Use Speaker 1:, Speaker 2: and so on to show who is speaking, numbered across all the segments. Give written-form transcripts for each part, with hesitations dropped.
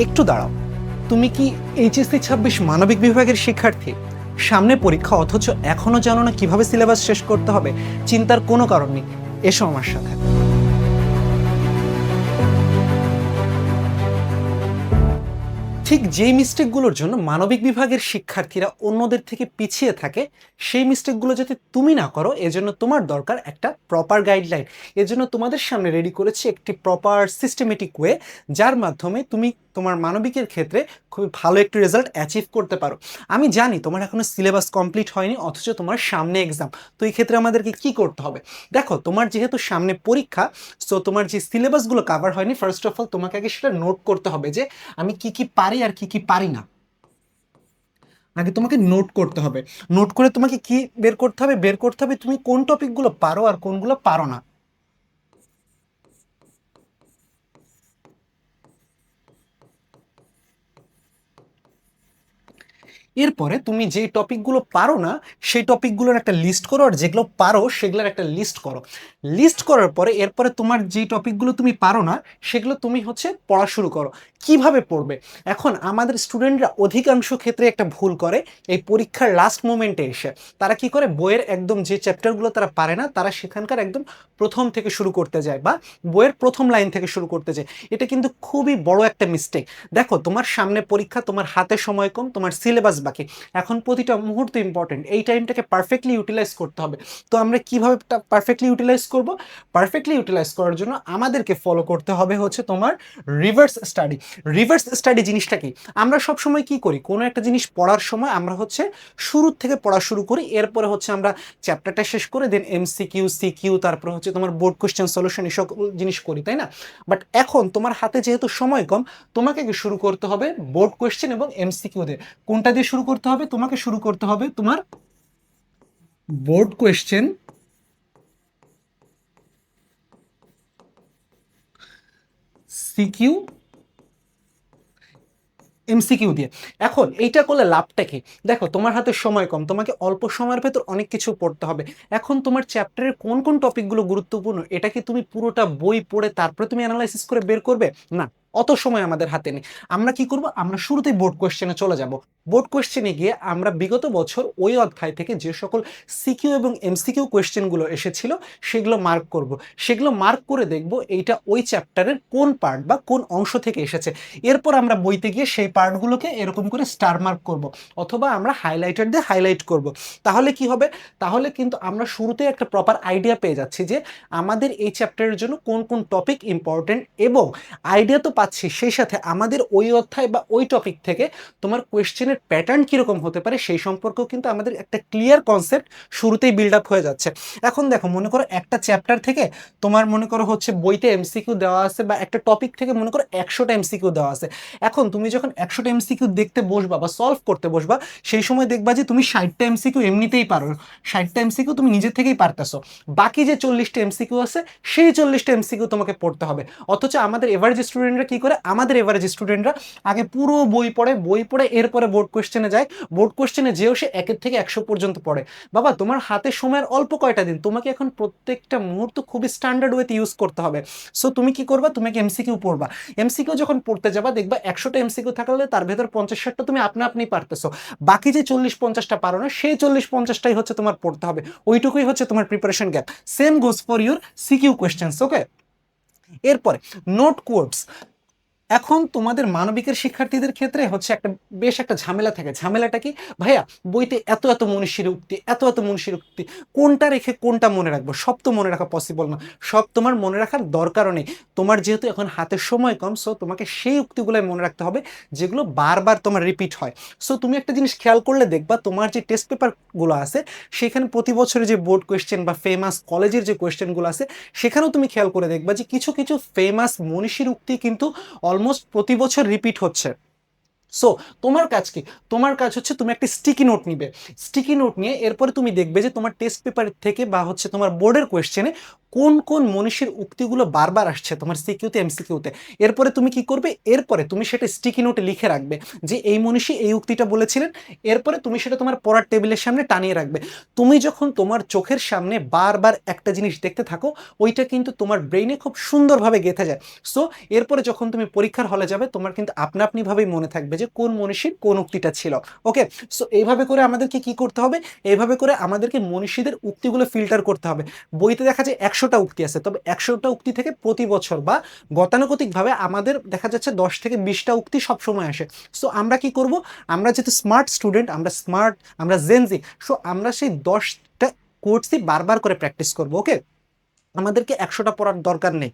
Speaker 1: একটু দাঁড়াও, তুমি কি এইচএসসি 26 মানবিক বিভাগের শিক্ষার্থী? সামনে পরীক্ষা অথচ এখনো জানো না কিভাবে সিলেবাস শেষ করতে হবে? চিন্তার কোনো কারণ নেই, এসো আমার সাথে। ঠিক যেই মিস্টেকগুলোর জন্য মানবিক বিভাগের শিক্ষার্থীরা অন্যদের থেকে পিছিয়ে থাকে, সেই মিস্টেকগুলো যাতে তুমি না করো এজন্য তোমার দরকার একটা প্রপার গাইডলাইন। এজন্য তোমাদের সামনে রেডি করেছি একটি প্রপার সিস্টেমেটিক ওয়ে, যার মাধ্যমে তুমি তোমার মানবিকের ক্ষেত্রে খুবই ভালো একটি রেজাল্ট অ্যাচিভ করতে পারো। আমি জানি তোমার এখনো সিলেবাস কমপ্লিট হয়নি, অথচ তোমার সামনে এক্সাম। তো এই ক্ষেত্রে আমাদেরকে কি করতে হবে? দেখো, তোমার যেহেতু সামনে পরীক্ষা, সো তোমার যে সিলেবাসগুলো কাভার হয়নি, ফার্স্ট অফ অল তোমাকে আগে সেটা নোট করতে হবে যে আমি কি কি পারি আর কি কি পারি না। আগে তোমাকে নোট করতে হবে। নোট করে তোমাকে কি বের করতে হবে? বের করতে হবে তুমি কোন টপিকগুলো পারো আর কোনগুলো পারো না। এরপরে তুমি যে টপিকগুলো পারো না সেই টপিকগুলোর একটা লিস্ট করো, আর যেগুলো পারো সেগুলোর একটা লিস্ট করো। লিস্ট করার পরে এরপরে তোমার যে টপিকগুলো তুমি পারো না সেগুলো তুমি পড়া শুরু করো। কিভাবে পড়বে? এখন আমাদের স্টুডেন্টরা অধিকাংশ ক্ষেত্রে একটা ভুল করে, এই পরীক্ষার লাস্ট মোমেন্টে এসে তারা কি করে, বইয়ের একদম যে চ্যাপ্টারগুলো তারা পারে না তারা সেখানকার একদম প্রথম থেকে শুরু করতে যায় বা বইয়ের প্রথম লাইন থেকে শুরু করতে যায়। এটা কিন্তু খুবই বড় একটা মিস্টেক। দেখো, তোমার সামনে পরীক্ষা, তোমার হাতে সময় কম, তোমার সিলেবাস বাকি, এখন প্রতিটা মুহূর্ত ইম্পর্টেন্ট, এই টাইমটাকে পারফেক্টলি ইউটিলাইজ করতে হবে। তো আমরা কিভাবে পারফেক্টলি ইউটিলাইজ করব? পারফেক্টলি ইউটিলাইজ করার জন্য আমাদেরকে ফলো করতে হবে তোমার রিভার্স স্টাডি। রিভার্স স্টাডি জিনিসটা কি? আমরা সব সময় কি করি, কোনো একটা জিনিস পড়ার সময় আমরা শুরু থেকে পড়া শুরু করি, এরপরে আমরা চ্যাপ্টারটা শেষ করে দেন এমসিকিউ, সিকিউ, তারপরে তোমার বোর্ড কোশ্চেন সলিউশন, এসব জিনিস করি, তাই না? বাট এখন তোমার হাতে যেহেতু সময় কম, তোমাকে কি শুরু করতে হবে বোর্ড কোশ্চেন এবং এমসিকিউ দিয়ে। কোনটা দিয়ে শুরু করতে হবে? তোমাকে শুরু করতে হবে তোমার বোর্ড কোশ্চেন, সিকিউ, এমসিকিউ দিয়ে। এখন এইটা করলে লাভটা কি? দেখো, তোমার হাতে সময় কম, তোমাকে অল্প সময়ের ভেতর অনেক কিছু পড়তে হবে। এখন তোমার চ্যাপ্টারের কোন কোন টপিকগুলো গুরুত্বপূর্ণ এটা কি তুমি পুরোটা বই পড়ে তারপরে তুমি অ্যানালাইসিস করে বের করবে? না, অত সময় আমাদের হাতে নেই। আমরা কি করব? আমরা শুরুতেই বোর্ড কোশ্চেনে চলে যাব। বোর্ড কোশ্চেনে গিয়ে আমরা বিগত বছর ওই অধ্যায় থেকে যে সকল সিকিউ এবং এমসিকিউ কোশ্চেনগুলো এসেছিল সেগুলো মার্ক করব। সেগুলো মার্ক করে দেখব এইটা ওই চ্যাপ্টারের কোন পার্ট বা কোন অংশ থেকে এসেছে। এরপর আমরা বইতে গিয়ে সেই পার্টগুলোকে এরকম করে স্টার মার্ক করব, অথবা আমরা হাইলাইটার দিয়ে হাইলাইট করব। তাহলে কি হবে? তাহলে কিন্তু আমরা শুরুতে একটা প্রপার আইডিয়া পেয়ে যাচ্ছি যে আমাদের এই চ্যাপ্টারের জন্য কোন কোন টপিক ইম্পর্টেন্ট, এবং আইডিয়া তো পাচ্ছি, সেই সাথে আমাদের ওই অধ্যায় বা ওই টপিক থেকে তোমার কোয়েশ্চেনের প্যাটার্ন কীরকম হতে পারে সেই সম্পর্কেও কিন্তু আমাদের একটা ক্লিয়ার কনসেপ্ট শুরুতেই বিল্ড আপ হয়ে যাচ্ছে। এখন দেখো, মনে করো একটা চ্যাপ্টার থেকে তোমার মনে করো বইতে এমসিকিউ দেওয়া আছে, বা একটা টপিক থেকে মনে করো 100টা এমসিকিউ দেওয়া আছে। এখন তুমি যখন 100টা এমসিকিউ দেখতে বসবা বা সলভ করতে বসবা, সেই সময় দেখবা যে তুমি 60টা এমসিকিউ এমনিতেই পারো, 60টা এমসিকিউ তুমি নিজে থেকেই পারতেছো। বাকি যে 40টা এমসিকিউ আছে সেই 40টা এমসিকিউ তোমাকে পড়তে হবে। অথচ আমাদের এভারেজ স্টুডেন্টরা কি করে? আমাদের এভারেজ স্টুডেন্টরা আগে পুরো বই পড়ে, বই পড়ে এরপরে বোর্ড কোশ্চেনে যায়, বোর্ড কোশ্চেনে যেও সে 1 থেকে 100 পর্যন্ত পড়ে। বাবা, তোমার হাতে সময়ের অল্প কয়টা দিন, তোমাকে এখন প্রত্যেকটা মুহূর্ত খুবই স্ট্যান্ডার্ড ওয়েতে ইউজ করতে হবে। সো তুমি কি করবা? তুমি এমসিকিউ পড়বা। এমসিকিউ যখন পড়তে যাবা দেখবা 100টা এমসিকিউ থাকলে তার ভেতর 50-60টা তুমি আপনি পারতেছো। বাকি যে 40-50টা পারো না, সেই 40-50টাই তোমার পড়তে হবে। ওইটুকুই তোমার preparation gap. Same goes for your CQ questions, okay? এরপরে নোট কোডস। এখন তোমাদের মানবিকের শিক্ষার্থীদের ক্ষেত্রে একটা বেশ একটা ঝামেলা থাকে। ঝামেলাটা কি? ভাইয়া, বইতে এত এত মনীষীর উক্তি, এত এত মনীষীর উক্তি, কোনটা রেখে কোনটা মনে রাখবো? সব তো মনে রাখা পসিবল না, সব তোমার মনে রাখার দরকারও নেই। তোমার যেহেতু এখন হাতের সময় কম, সো তোমাকে সেই উক্তিগুলোই মনে রাখতে হবে যেগুলো বারবার তোমার রিপিট হয়। সো তুমি একটা জিনিস খেয়াল করলে দেখবা, তোমার যে টেস্ট পেপারগুলো আছে সেখানে প্রতি বছরে যে বোর্ড কোয়েশ্চেন বা ফেমাস কলেজের যে কোয়েশ্চেনগুলো আছে সেখানেও তুমি খেয়াল করে দেখবা যে কিছু কিছু ফেমাস মনীষীর উক্তি কিন্তু অলমোস্ট প্রতি বছর রিপিট হচ্ছে। সো তোমার কাজ কি? তোমার কাজ তুমি একটা স্টিকি নোট নিবে। স্টিকি নোট নিয়ে এরপরে তুমি দেখবে যে তোমার টেস্ট পেপার থেকে বা তোমার বোর্ডের কোয়েশ্চেনে কোন কোন মনীষীর উক্তিগুলো বারবার আসছে তোমার সিকিউতে এমসিকিউতে। এরপরে তুমি কি করবে, এরপরে তুমি সেটা স্টিকি নোটে লিখে রাখবে যে এই মনীষী এই উক্তিটা বলেছিলেন। এরপরে তুমি সেটা তোমার পড়ার টেবিলের সামনে টানিয়ে রাখবে। তুমি যখন তোমার চোখের সামনে বারবার একটা জিনিস দেখতে থাকো, ওইটা কিন্তু তোমার ব্রেইনে খুব সুন্দরভাবে গেঁথে যায়। সো এরপরে যখন তুমি পরীক্ষার হলে যাবে, তোমার কিন্তু আপনা আপনিভাবেই মনে থাকবে যে কোন মনীষীর কোন উক্তিটা ছিল। ওকে, সো এইভাবে করে আমাদেরকে কি করতে হবে, এইভাবে করে আমাদেরকে মনীষীদের উক্তিগুলো ফিল্টার করতে হবে। বইতে দেখা যায় 100টা উক্তি আছে, তবে 100টা উক্তি থেকে প্রতি বছর বা গতানুগতিকভাবে আমাদের দেখা যাচ্ছে 10 থেকে 20টা উক্তি সবসময় আসে। সো আমরা কি করব, আমরা যেহেতু স্মার্ট স্টুডেন্ট, আমরা স্মার্ট, আমরা জেনজি, সো আমরা সেই 10টা কোর্সই বারবার করে প্র্যাকটিস করব। ওকে, আমাদেরকে 100টা পড়ার দরকার নেই।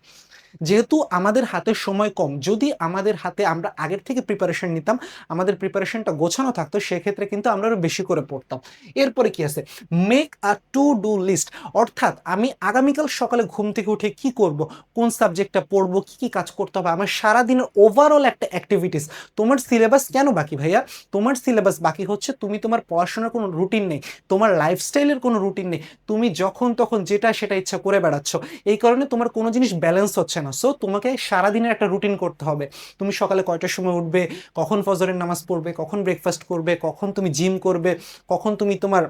Speaker 1: যেহেতু আমাদের হাতে সময় কম, যদি আমাদের হাতে আমরা আগের থেকে প্রিপারেশন নিতাম, আমাদের প্রিপারেশনটা গোছানো থাকতো, সেক্ষেত্রে কিন্তু আমরা আরো বেশি করে পড়তাম। এরপরে কি আছে, make a to do list. অর্থাৎ আমি আগামীকাল সকালে ঘুম থেকে উঠে কি করব, কোন সাবজেক্টটা পড়বো, কি কি কাজ করতে হবে, আমার সারাদিনের ওভারঅল একটা অ্যাক্টিভিটিস। তোমার সিলেবাস কেন বাকি ভাইয়া? তোমার সিলেবাস বাকি হচ্ছে তুমি তোমার পড়াশোনার কোনো রুটিন নেই, তোমার লাইফস্টাইলের কোনো রুটিন নেই, তুমি যখন তখন যেটা সেটা ইচ্ছা করে বেড়াচ্ছ। এই কারণে তোমার কোনো জিনিস ব্যালেন্স হচ্ছে না। সো তোমাকে সারাদিনের একটা রুটিন করতে হবে। তুমি সকালে কয়টার সময় উঠবে, কখন ফজরের নামাজ পড়বে, কখন ব্রেকফাস্ট করবে, কখন তুমি জিম করবে, কখন তুমি তোমার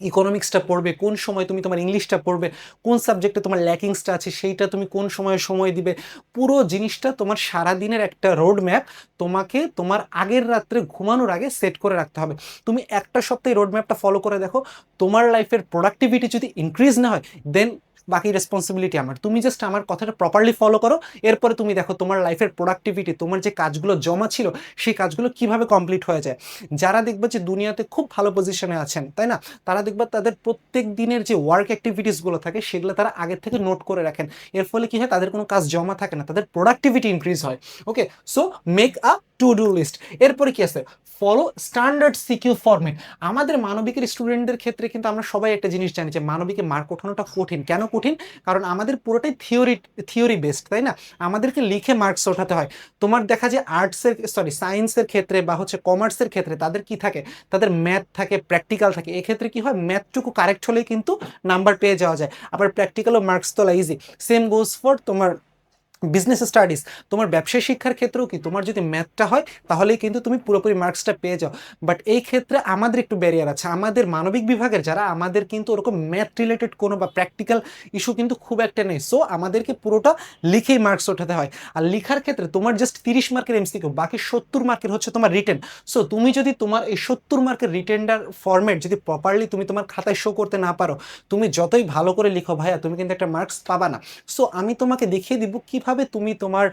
Speaker 1: ইকোনমিক্সটা পড়বে, কোন সময় তুমি তোমার ইংলিশটা পড়বে, কোন সাবজেক্টে তোমার ল্যাকিংসটা আছে সেইটা তুমি কোন সময়ে সময় দিবে। পুরো জিনিসটা তোমার সারাদিনের একটা রোড ম্যাপ তোমাকে তোমার আগের রাত্রে ঘুমানোর আগে সেট করে রাখতে হবে। তুমি একটা সপ্তাহে রোড ম্যাপটা ফলো করে দেখো, তোমার লাইফের প্রোডাক্টিভিটি যদি ইনক্রিজ না হয়, দেন বাকি রেসপন্সিবিলিটি আমার। তুমি জাস্ট আমার কথাটা প্রপারলি ফলো করো, এরপরে তুমি দেখো তোমার লাইফের প্রোডাক্টিভিটি, তোমার যে কাজগুলো জমা ছিল সেই কাজগুলো কিভাবে কমপ্লিট হয়ে যায়। যারা দেখবে যে দুনিয়াতে খুব ভালো পজিশনে আছেন, তাই না, তারা দেখবে তাদের প্রত্যেক দিনের যে ওয়ার্ক অ্যাক্টিভিটিসগুলো থাকে সেগুলো তারা আগের থেকে নোট করে রাখেন। এর ফলে কি হয়, তাদের কোনো কাজ জমা থাকে না, তাদের প্রোডাক্টিভিটি ইনক্রিজ হয়। Okay, so make a to do list. এরপরে কি আছে, ফলো স্ট্যান্ডার্ড সিকিউ ফরম্যাট। আমাদের মানবিকের স্টুডেন্টদের ক্ষেত্রে কিন্তু আমরা সবাই একটা জিনিস জানি যে মানবিকে মার্ক ওঠানোটা কঠিন। কেন কঠিন? কারণ আমাদের পুরোটাই থিওরি বেসড, তাই না, আমাদেরকে লিখে মার্কস ওঠাতে হয়। তোমার দেখা যায় আর্টসের, সরি সায়েন্সের ক্ষেত্রে বা হচ্ছে কমার্সের ক্ষেত্রে তাদের কি থাকে, তাদের ম্যাথ থাকে, প্র্যাকটিক্যাল থাকে। এক্ষেত্রে কি হয়, ম্যাথটুকু কারেক্ট হলেই কিন্তু নাম্বার পেয়ে যাওয়া যায়, আবার প্র্যাকটিক্যালও মার্কস তোলা ইজি। সেম গোজ ফর তোমার বিজনেস স্টাডিজ। তোমার ব্যবসায় শিক্ষার ক্ষেত্রেও কি, তোমার যদি ম্যাথটা হয় তাহলেই কিন্তু তুমি পুরোপুরি মার্কসটা পেয়ে যাও। বাট এই ক্ষেত্রে আমাদের একটু ব্যারিয়ার আছে, আমাদের মানবিক বিভাগের যারা, আমাদের কিন্তু ওরকম ম্যাথ রিলেটেড কোনো বা প্র্যাকটিক্যাল ইস্যু কিন্তু খুব একটা নেই। সো আমাদেরকে পুরোটা লিখেই মার্কস ওঠাতে হয়। আর লিখার ক্ষেত্রে তোমার জাস্ট 30 মার্কের এমসিকিউ, বাকি 70 মার্কের হচ্ছে তোমার রিটেন। সো তুমি যদি তোমার এই 70 মার্কের রিটেনটার ফরম্যাট যদি প্রপারলি তুমি তোমার খাতায় শো করতে না পারো, তুমি যতই ভালো করে লিখো ভাইয়া, তুমি কিন্তু একটা মার্কস পাবা না। সো আমি তোমাকে দেখিয়ে দিব কিভাবে তুমি তোমার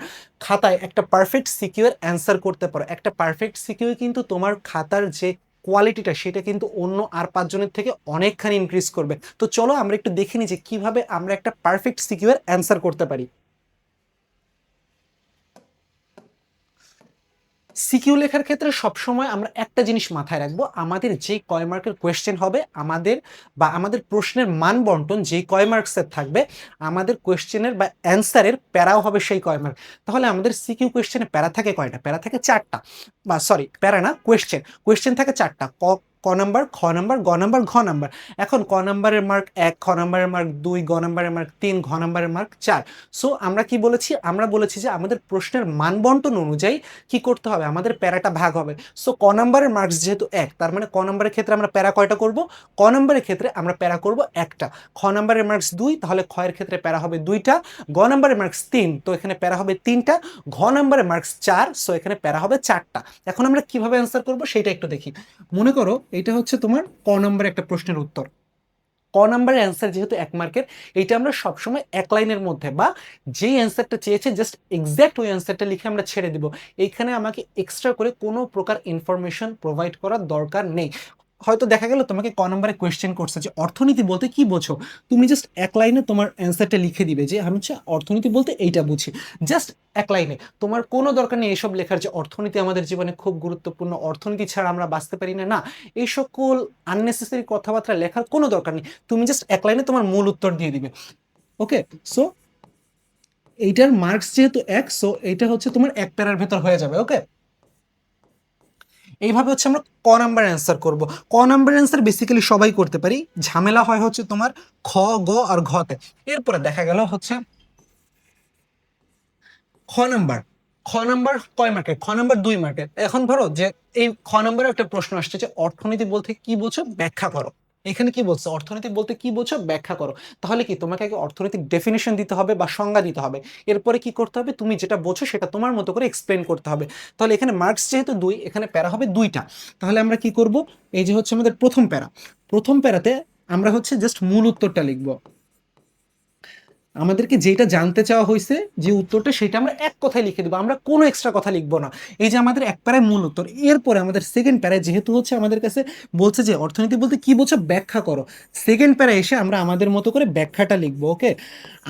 Speaker 1: খাতায় একটা পারফেক্ট সিকিউর অ্যান্সার করতে পারো। একটা পারফেক্ট সিকিউর কিন্তু তোমার খাতার যে কোয়ালিটিটা, সেটা কিন্তু অন্য আর 5 জনের থেকে অনেকখানি ইনক্রিজ করবে। তো চলো আমরা একটু দেখে নিই যে কিভাবে আমরা একটা পারফেক্ট সিকিউর অ্যান্সার করতে পারি। সিকিউ লেখার ক্ষেত্রে সবসময় আমরা একটা জিনিস মাথায় রাখবো, আমাদের যে কয় মার্কের কোয়েশ্চেন হবে, আমাদের বা আমাদের প্রশ্নের মান বন্টন যে কয় মার্কসের থাকবে, আমাদের কোয়েশ্চেনের বা অ্যান্সারের প্যারাও হবে সেই কয় মার্ক। তাহলে আমাদের সিকিউ কোয়েশ্চেনে প্যারা থাকে কয়টা? প্যারা থাকে 4টা। বা সরি, প্যারা না, কোয়েশ্চেন, কোয়েশ্চেন থাকে 4টা, ক নাম্বার, খ নাম্বার, গ নাম্বার, ঘ নাম্বার। এখন ক নাম্বারের মার্ক 1, খ নাম্বারের মার্ক 2, গ নাম্বারের মার্ক 3, ঘ নাম্বারের মার্ক 4। সো আমরা কি বলেছি, আমরা বলেছি যে আমাদের প্রশ্নের মান বন্টন অনুযায়ী কি করতে হবে, আমাদের প্যারাটা ভাগ হবে। সো ক নাম্বারের মার্কস যেহেতু 1, তার মানে ক নাম্বারের ক্ষেত্রে আমরা প্যারা কয়টা করব? ক নাম্বারের ক্ষেত্রে আমরা প্যারা করব একটা। খ নাম্বারের মার্কস 2, তাহলে খ এর ক্ষেত্রে প্যারা হবে 2টা। গ নাম্বারের মার্কস 3, তো এখানে প্যারা হবে 3টা। ঘ নাম্বারের মার্কস 4, সো এখানে প্যারা হবে 4টা। এখন আমরা কিভাবে অ্যান্সার করব সেটা একটু দেখি। মনে করো এটা হচ্ছে তোমার ক নাম্বারের একটা প্রশ্নের উত্তর। ক নাম্বারের অ্যান্সার যেহেতু 1 মার্কের, এইটা আমরা সবসময় এক লাইনের মধ্যে বা যেই অ্যান্সারটা চেয়েছে জাস্ট এক্স্যাক্ট ওই অ্যান্সারটা লিখে আমরা ছেড়ে দিব। এইখানে আমাকে এক্সট্রা করে কোনো প্রকার ইনফরমেশন প্রোভাইড করার দরকার নেই। হয়তো দেখা গেল তোমাকে ক নম্বরে কোয়েশ্চেন করছে যে অর্থনীতি বলতে কি বোঝো, তুমি জাস্ট এক লাইনে তোমার অ্যান্সারটা লিখে দিবে যে আমি হচ্ছে অর্থনীতি বলতে এইটা বুঝি। জাস্ট এক লাইনে, তোমার কোনো দরকার নেই এসব লেখার যে অর্থনীতি আমাদের জীবনে খুব গুরুত্বপূর্ণ, অর্থনীতি ছাড়া আমরা বাঁচতে পারি না, না, এই সকল আননেসেসারি কথাবার্তা লেখার কোনো দরকার নেই। তুমি জাস্ট এক লাইনে তোমার মূল উত্তর দিয়ে দিবে। ওকে, সো এইটার মার্কস যেহেতু 1, সো এইটা হচ্ছে তোমার 1 প্যারার ভেতর হয়ে যাবে। ওকে, এইভাবে হচ্ছে আমরা ক নাম্বার অ্যান্সার করব। ক নাম্বার অ্যান্সার বেসিক্যালি সবাই করতে পারি, ঝামেলা হয় হচ্ছে তোমার খ, গ আর ঘতে। এরপরে দেখা গেল হচ্ছে খ নাম্বার। খ নাম্বার কয় মার্কের? খ নাম্বার 2 মার্কের। এখন ধরো যে এই খ নাম্বারে একটা প্রশ্ন আসছে যে অর্থনীতি বলতে কি বোঝো ব্যাখ্যা করো। এখানে কি বলছে? অর্থনীতি বলতে কি বোঝো ব্যাখ্যা করো। তাহলে কি তোমাকে আগে অর্থনৈতিক ডেফিনিশন দিতে হবে বা সংজ্ঞা দিতে হবে। এরপরে কি করতে হবে? তুমি যেটা বোঝো সেটা তোমার মতো করে এক্সপ্লেন করতে হবে। তাহলে এখানে মার্কস যেহেতু 2, এখানে প্যারা হবে 2টা। তাহলে আমরা কি করব? এই যে হচ্ছে আমাদের প্রথম প্যারা, প্রথম প্যারাতে আমরা হচ্ছে জাস্ট মূল উত্তরটা লিখব। আমাদেরকে যেটা জানতে চাওয়া হয়েছে যে উত্তরটা, সেটা আমরা এক কথায় লিখে দেবো, আমরা কোনো এক্সট্রা কথা লিখবো না। এই যে আমাদের এক প্যারায় মূল উত্তর। এরপরে আমাদের সেকেন্ড প্যারায় যেহেতু হচ্ছে আমাদের কাছে বলছে যে অর্থনীতি বলতে কি বোঝো ব্যাখ্যা করো, সেকেন্ড প্যারায় এসে আমরা আমাদের মতো করে ব্যাখ্যাটা লিখবো। ওকে,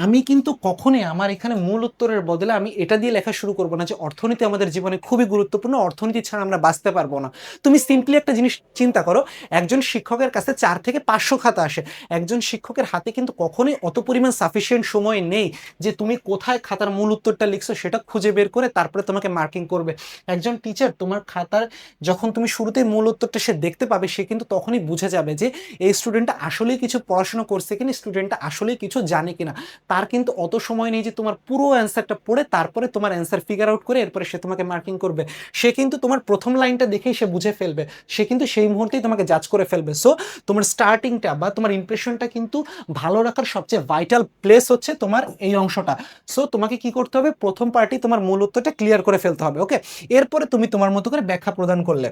Speaker 1: আমি কিন্তু কখনোই আমার এখানে মূল উত্তরের বদলে আমি এটা দিয়ে লেখা শুরু করবো না যে অর্থনীতি আমাদের জীবনে খুবই গুরুত্বপূর্ণ, অর্থনীতি ছাড়া আমরা বাঁচতে পারবো না। তুমি সিম্পলি একটা জিনিস চিন্তা করো, একজন শিক্ষকের কাছে 4 থেকে 500 খাতা আসে। একজন শিক্ষকের হাতে কিন্তু কখনোই অত পরিমাণ সাফিসিয়েন্ট সময় নেই যে তুমি কোথায় খাতার মূল উত্তরটা লিখছো সেটা খুঁজে বের করে তারপরে তোমাকে মার্কিং করবে। একজন টিচার তোমার খাতার যখন তুমি শুরুতেই মূল উত্তরটা সে দেখতে পাবে, সে কিন্তু তখনই বুঝে যাবে যে এই স্টুডেন্টটা আসলেই কিছু পড়াশোনা করছে কিনা, স্টুডেন্টটা আসলেই কিছু জানে কিনা। তার কিন্তু অত সময় নেই যে তোমার পুরো অ্যান্সারটা পড়ে তারপরে তোমার অ্যান্সার ফিগার আউট করে এরপরে সে তোমাকে মার্কিং করবে। সে কিন্তু তোমার প্রথম লাইনটা দেখেই সে বুঝে ফেলবে, সে কিন্তু সেই মুহূর্তেই তোমাকে জাজ করে ফেলবে। সো তোমার স্টার্টিংটা বা তোমার ইমপ্রেশনটা কিন্তু ভালো রাখার সবচেয়ে ভাইটাল প্লেস হচ্ছে তোমার এই অংশটা। সো তোমাকে কি করতে হবে? প্রথম পার্টি তোমার মূল উত্তরটা ক্লিয়ার করে ফেলতে হবে। ওকে, এরপরে তুমি তোমার মতো করে ব্যাখ্যা প্রদান করলে।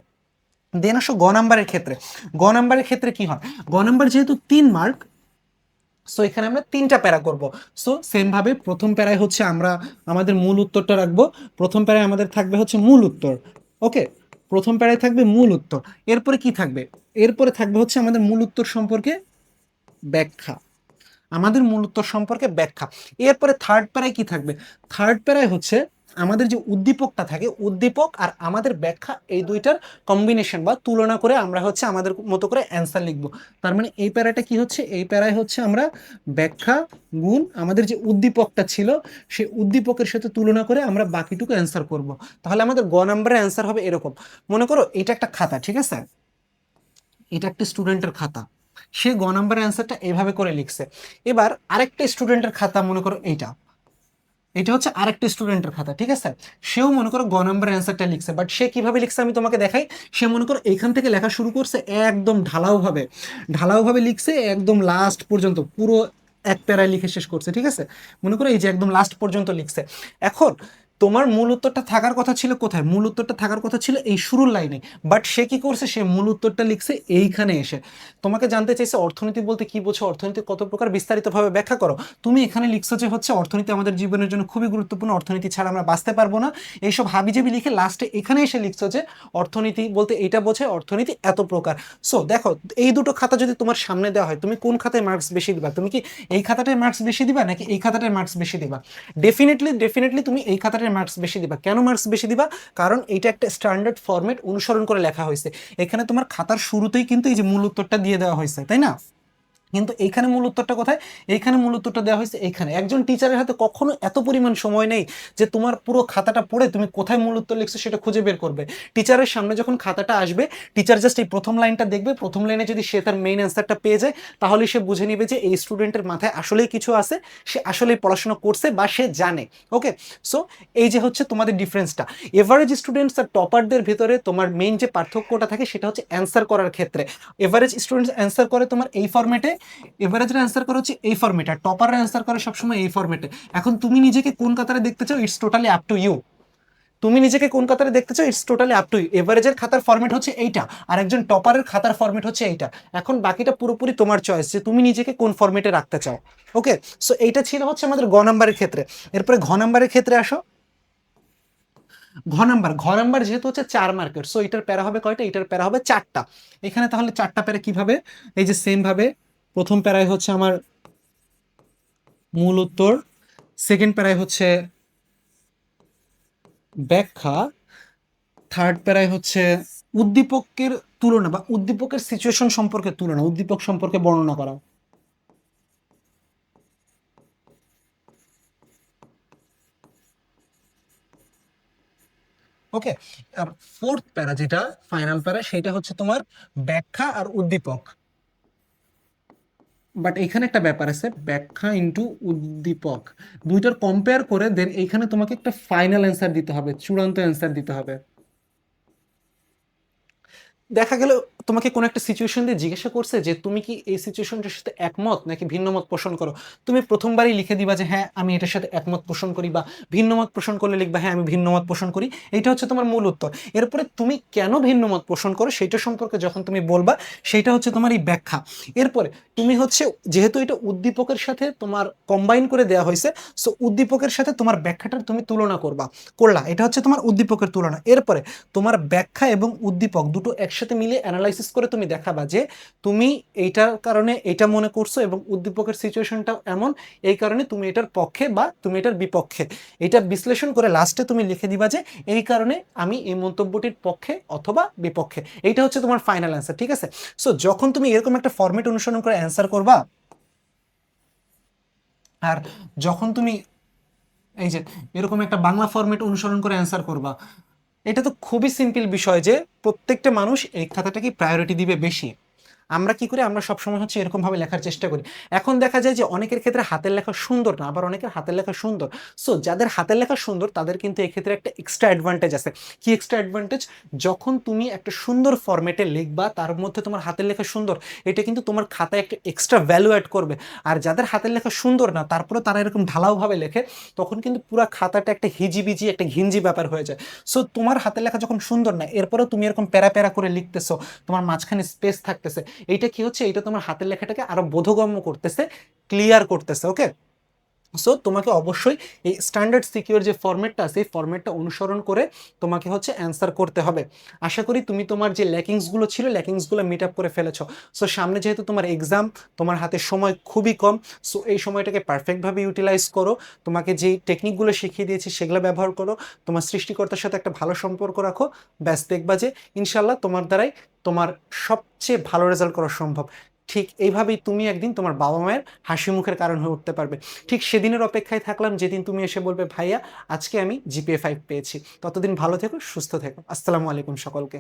Speaker 1: দেন আসো গ নাম্বারের ক্ষেত্রে। গ নাম্বারের ক্ষেত্রে কি হয়? গ নাম্বার যেহেতু 3 মার্ক, সো এখানে আমরা 3টা প্যারা করব। সো সেম ভাবে প্রথম প্যারায় হচ্ছে আমরা আমাদের মূল উত্তরটা রাখবো। প্রথম প্যারায় আমাদের থাকবে হচ্ছে মূল উত্তর। ওকে, প্রথম প্যারায় থাকবে মূল উত্তর। এরপরে কি থাকবে? এরপরে থাকবে হচ্ছে আমাদের মূল উত্তর সম্পর্কে ব্যাখ্যা, আমাদের মূল উত্তর সম্পর্কে ব্যাখ্যা। এরপরে থার্ড প্যারায় কি থাকবে? থার্ড প্যারায় হচ্ছে আমাদের যে উদ্দীপকটা থাকে, উদ্দীপক আর আমাদের ব্যাখ্যা, এই দুইটার কম্বিনেশন বা তুলনা করে আমরা হচ্ছে আমাদের মতো করে অ্যান্সার লিখবো। তার মানে এই প্যারাটা কি হচ্ছে? এই প্যারায় হচ্ছে আমরা ব্যাখ্যা গুণ আমাদের যে উদ্দীপকটা ছিল সেই উদ্দীপকের সাথে তুলনা করে আমরা বাকিটুকু অ্যান্সার করব। তাহলে আমাদের গ নাম্বারের অ্যান্সার হবে এরকম। মনে করো এটা একটা খাতা, ঠিক আছে? এটা একটা স্টুডেন্টের খাতা, সে গ নাম্বারের অ্যান্সারটা এভাবে করে লিখছে। এবার আরেকটা স্টুডেন্টের খাতা, মনে করো এইটা, এটা হচ্ছে আরেকটা স্টুডেন্টের খাতা, ঠিক আছে? সেও মনে করো গ নাম্বারের অ্যান্সারটা লিখছে, বাট সে কিভাবে লিখছে আমি তোমাকে দেখাই। সে মনে করো এইখান থেকে লেখা শুরু করছে, একদম ঢালাওভাবে, ঢালাওভাবে লিখছে, একদম লাস্ট পর্যন্ত পুরো এক প্যারায় লিখে শেষ করছে, ঠিক আছে? মনে করো এই যে একদম লাস্ট পর্যন্ত লিখছে। এখন তোমার মূল উত্তরটা থাকার কথা ছিল কোথায়? মূল উত্তরটা থাকার কথা ছিল এই শুরুর লাইনে, বাট সে কি করছে? সে মূল উত্তরটা লিখছে এইখানে এসে। তোমাকে জানতে চাইছে অর্থনীতি বলতে কি বোঝো, অর্থনীতি কত প্রকার, বিস্তারিতভাবে ব্যাখ্যা করো। তুমি এখানে লিখছো যে হচ্ছে অর্থনীতি আমাদের জীবনের জন্য খুবই গুরুত্বপূর্ণ, অর্থনীতি ছাড়া আমরা বাঁচতে পারবো না। এইসব হাবিজাবি লিখে লাস্টে এখানে এসে লিখছো যে অর্থনীতি বলতে এটা বোঝে, অর্থনীতি এত প্রকার। সো দেখো, এই দুটো খাতা যদি তোমার সামনে দেওয়া হয়, তুমি কোন খাতায় মার্কস বেশি দিবা? তুমি কি এই খাতাটায় মার্কস বেশি দিবা নাকি এই খাতাটায় মার্কস বেশি দিবা? ডেফিনেটলি ডেফিনেটলি তুমি এই খাতাটায় মার্কস বেশি দিবা। কেন মার্কস বেশি দিবা? কারণ এটা একটা স্ট্যান্ডার্ড ফরম্যাট অনুসরণ করে লেখা হয়েছে। এখানে তোমার খাতার শুরুতেই কিন্তু এই যে মূল উত্তরটা দিয়ে দেওয়া হয়েছে, তাই না? কিন্তু এইখানে মূল উত্তরটা কোথায়? এইখানে মূল উত্তরটা দেওয়া হয়েছে এখানে। একজন টিচারের হাতে কখনো এত পরিমাণ সময় নেই যে তোমার পুরো খাতাটা পড়ে তুমি কোথায় মূল উত্তর লিখছো সেটা খুঁজে বের করবে। টিচারের সামনে যখন খাতাটা আসবে, টিচার জাস্ট এই প্রথম লাইনটা দেখবে, প্রথম লাইনে যদি সে তার মেইন অ্যান্সারটা পেয়ে যায়, তাহলে সে বুঝে নিবে যে এই স্টুডেন্টের মাথায় আসলেই কিছু আছে, সে আসলেই পড়াশোনা করছে বা সে জানে। ওকে, সো এই যে হচ্ছে তোমাদের ডিফারেন্সটা। এভারেজ স্টুডেন্টস আর টপারদের ভিতরে তোমার মেইন যে পার্থক্যটা থাকে সেটা হচ্ছে অ্যান্সার করার ক্ষেত্রে। এভারেজ স্টুডেন্টস অ্যান্সার করে তোমার এই ফরম্যাটে, এভারেজের অ্যান্সার করে হচ্ছে এই ফরম্যাটে, আর টপারের অ্যান্সার করে সবসময় এই ফরম্যাটে। এখন তুমি নিজেকে কোন কাতারে দেখতে চাও, it's totally up to you. তুমি নিজেকে কোন কাতারে দেখতে চাও, it's totally up to you. এভারেজের খাতার ফরম্যাট হচ্ছে এইটা, আর একজন টপারের খাতার ফরম্যাট হচ্ছে এইটা। এখন বাকিটা পুরোপুরি তোমার চয়েস যে তুমি নিজেকে কোন ফরম্যাটে রাখতে চাও। ওকে, সো এইটা ছিল হচ্ছে আমাদের গ নাম্বারের ক্ষেত্রে। এরপরে ঘ নাম্বারের ক্ষেত্রে আসো। ঘ নাম্বার যেহেতু হচ্ছে 4 মার্কের, সো এটার প্যারা হবে কয়টা? এটার প্যারা হবে 4টা। এখানে তাহলে 4টা প্যারা কিভাবে? এই যে সেম ভাবে প্রথম প্যারায় হচ্ছে আমার মূল উত্তর, সেকেন্ড প্যারায় হচ্ছে ব্যাখ্যা, থার্ড প্যারায় হচ্ছে উদ্দীপকের তুলনা বা উদ্দীপকের সিচুয়েশন সম্পর্কে তুলনা, উদ্দীপক সম্পর্কে বর্ণনা করা। ওকে, ফোর্থ প্যারা যেটা ফাইনাল প্যারা, সেটা হচ্ছে তোমার ব্যাখ্যা আর উদ্দীপক। বাট এখানে একটা ব্যাপার আছে, ব্যাখ্যা ইনটু উদ্দীপক দুইটার কম্পেয়ার করে দেন এইখানে তোমাকে একটা ফাইনাল অ্যান্সার দিতে হবে, চূড়ান্ত অ্যান্সার দিতে হবে। দেখা গেল তোমাকে কোনো একটা সিচুয়েশন দিয়ে জিজ্ঞাসা করছে যে তুমি কি এই সিচুয়েশনটার সাথে একমত নাকি ভিন্ন মত পোষণ করো, তুমি প্রথমবারই লিখে দিবা যে হ্যাঁ আমি এটার সাথে একমত পোষণ করি, বা ভিন্ন মত পোষণ করলে লিখবা হ্যাঁ আমি ভিন্ন মত পোষণ করি। এটা হচ্ছে তোমার মূল উত্তর। এরপরে তুমি কেন ভিন্ন মত পোষণ করো সেটা সম্পর্কে যখন তুমি বলবা, সেটা হচ্ছে তোমার এই ব্যাখ্যা। এরপরে তুমি হচ্ছে, যেহেতু এটা উদ্দীপকের সাথে তোমার কম্বাইন করে দেওয়া হয়েছে, সো উদ্দীপকের সাথে তোমার ব্যাখ্যাটার তুমি তুলনা করলা, এটা হচ্ছে তোমার উদ্দীপকের তুলনা। এরপরে তোমার ব্যাখ্যা এবং উদ্দীপক দুটো একসাথে মিলে অ্যানালাইসিস করে তুমি দেখাবা যে তুমি এইটার কারণে এটা মনে করছো এবং উদ্দীপকের সিচুয়েশনটা এমন, এই কারণে তুমি এটার পক্ষে বা তুমি এটার বিপক্ষে। এটা বিশ্লেষণ করে লাস্টে তুমি লিখে দিবা যে এই কারণে আমি এই মন্তব্যটির পক্ষে অথবা বিপক্ষে। এইটা হচ্ছে তোমার ফাইনাল অ্যান্সার, ঠিক আছে? সো যখন তুমি এরকম একটা ফরম্যাট অনুসরণ করে অ্যান্সার করবা, আর যখন তুমি এই যে এরকম একটা বাংলা ফরম্যাট অনুসরণ করে অ্যান্সার করবা, এটা তো খুবই সিম্পল বিষয় যে প্রত্যেকটা মানুষ এই খাতাটাকে প্রায়োরিটি দিবে বেশি। আমরা কি করি, আমরা সবসময় হচ্ছে এরকম ভাবে লেখার চেষ্টা করি। এখন দেখা যায় যে অনেকের ক্ষেত্রে হাতের লেখা সুন্দর না, আবার অনেকের হাতের লেখা সুন্দর। সো যাদের হাতের লেখা সুন্দর তাদের কিন্তু এক্ষেত্রে একটা এক্সট্রা অ্যাডভান্টেজ আছে। কি এক্সট্রা অ্যাডভান্টেজ? যখন তুমি একটা সুন্দর ফরম্যাটে লিখবা, তার মধ্যে তোমার হাতের লেখা সুন্দর, এটা কিন্তু তোমার খাতায় একটা এক্সট্রা ভ্যালু অ্যাড করবে। আর যাদের হাতের লেখা সুন্দর না, তারপরে তারা এরকম ঢালাওভাবে লেখে, তখন কিন্তু পুরো খাতাটা একটা হিজিবিজি, একটা ঘিঞ্জি ব্যাপার হয়ে যায়। সো তোমার হাতের লেখা যখন সুন্দর না, এরপরেও তুমি এরকম প্যারা প্যারা করে লিখতেছো, তোমার মাঝখানে স্পেস থাকতেছে, এইটা কি হচ্ছে, এটা তোমার হাতের লেখাটাকে আরো বোধগম্য করতেছে, ক্লিয়ার করতেছে। ওকে, সো তোমাকে অবশ্যই এই স্ট্যান্ডার্ড সিকিউর যে ফরম্যাটটা আছে, এই ফরম্যাটটা অনুসরণ করে তোমাকে হচ্ছে অ্যান্সার করতে হবে। আশা করি তুমি তোমার যে ল্যাকিংসগুলো ছিল, ল্যাকিংসগুলো মিট আপ করে ফেলেছো। সো সামনে যেহেতু তোমার এক্সাম, তোমার হাতে সময় খুবই কম, সো এই সময়টাকে পারফেক্টভাবে ইউটিলাইজ করো। তোমাকে যেই টেকনিকগুলো শিখিয়ে দিয়েছি সেগুলো ব্যবহার করো, তোমার সৃষ্টিকর্তার সাথে একটা ভালো সম্পর্ক রাখো, ব্যাস দেখবা যে ইনশাল্লাহ তোমার দ্বারাই তোমার সবচেয়ে ভালো রেজাল্ট করা সম্ভব। ঠিক এইভাবেই তুমি একদিন তোমার বাবা মায়ের হাসি মুখের কারণ হয়ে উঠতে পারবে। ঠিক সেদিনের অপেক্ষায় থাকলাম যেদিন তুমি এসে বলবে ভাইয়া আজকে আমি জিপিএ 5 পেয়েছি। ততদিন ভালো থেকো, সুস্থ থেকো। আসসালামু আলাইকুম সকলকে।